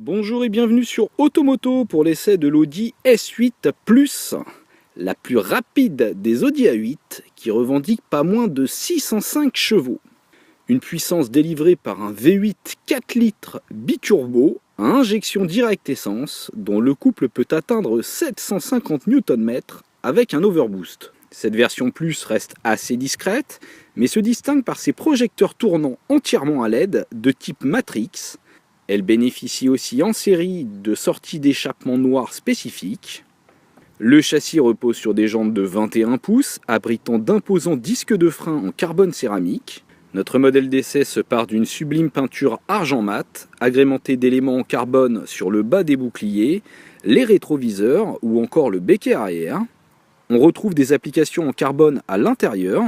Bonjour et bienvenue sur Automoto pour l'essai de l'Audi S8 Plus, la plus rapide des Audi A8 qui revendique pas moins de 605 chevaux. Une puissance délivrée par un V8 4 litres biturbo à injection directe essence dont le couple peut atteindre 750 Nm avec un overboost. Cette version Plus reste assez discrète mais se distingue par ses projecteurs tournants entièrement à LED de type Matrix. Elle bénéficie aussi en série de sorties d'échappement noir spécifiques. Le châssis repose sur des jantes de 21 pouces, abritant d'imposants disques de frein en carbone céramique. Notre modèle d'essai se part d'une sublime peinture argent mat, agrémentée d'éléments en carbone sur le bas des boucliers, les rétroviseurs ou encore le becquet arrière. On retrouve des applications en carbone à l'intérieur.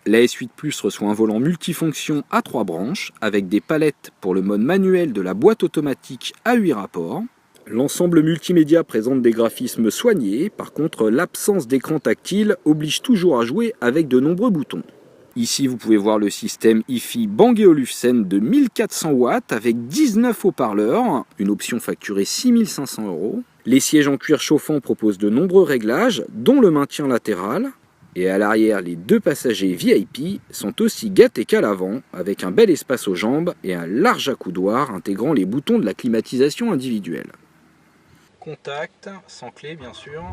La S8 Plus reçoit un volant multifonction à 3 branches avec des palettes pour le mode manuel de la boîte automatique à 8 rapports. L'ensemble multimédia présente des graphismes soignés, par contre l'absence d'écran tactile oblige toujours à jouer avec de nombreux boutons. Ici vous pouvez voir le système hi-fi Bang & Olufsen de 1400 watts avec 19 haut-parleurs, une option facturée 6 500 €. Les sièges en cuir chauffant proposent de nombreux réglages, dont le maintien latéral. Et à l'arrière, les deux passagers VIP sont aussi gâtés qu'à l'avant, avec un bel espace aux jambes et un large accoudoir intégrant les boutons de la climatisation individuelle. Contact, sans clé bien sûr.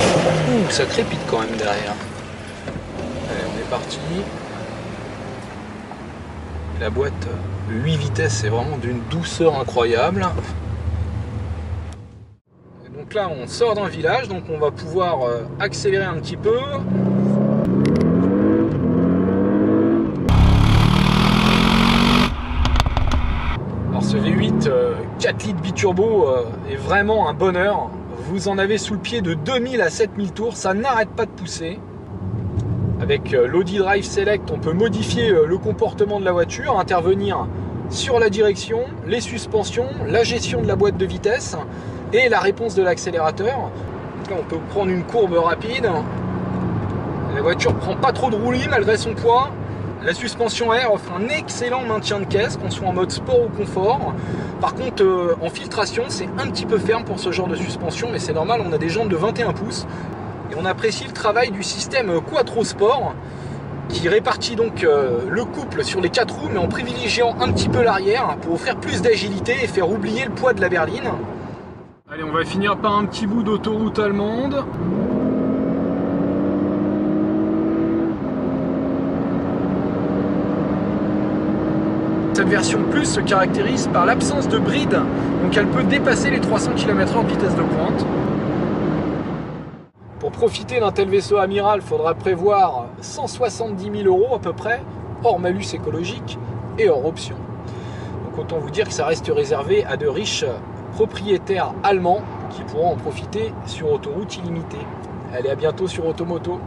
Ouh, ça crépite quand même derrière. Allez, on est parti. La boîte 8 vitesses, c'est vraiment d'une douceur incroyable. Et donc là, on sort d'un village, donc on va pouvoir accélérer un petit peu. Alors ce V8 4 litres biturbo est vraiment un bonheur. Vous en avez sous le pied de 2000 à 7000 tours, ça n'arrête pas de pousser. Avec l'Audi Drive Select, on peut modifier le comportement de la voiture, intervenir sur la direction, les suspensions, la gestion de la boîte de vitesse et la réponse de l'accélérateur. Là, on peut prendre une courbe rapide. La voiture prend pas trop de roulis malgré son poids. La suspension air offre un excellent maintien de caisse, qu'on soit en mode sport ou confort. Par contre, en filtration, c'est un petit peu ferme pour ce genre de suspension, mais c'est normal, on a des jantes de 21 pouces. Et on apprécie le travail du système Quattro Sport qui répartit donc le couple sur les 4 roues mais en privilégiant un petit peu l'arrière pour offrir plus d'agilité et faire oublier le poids de la berline. Allez, on va finir par un petit bout d'autoroute allemande. Cette version Plus se caractérise par l'absence de bride, donc elle peut dépasser les 300 km/h de vitesse de pointe. Pour profiter d'un tel vaisseau amiral, il faudra prévoir 170 000 € à peu près, hors malus écologique et hors option. Donc autant vous dire que ça reste réservé à de riches propriétaires allemands qui pourront en profiter sur autoroute illimitée. Allez, à bientôt sur Automoto.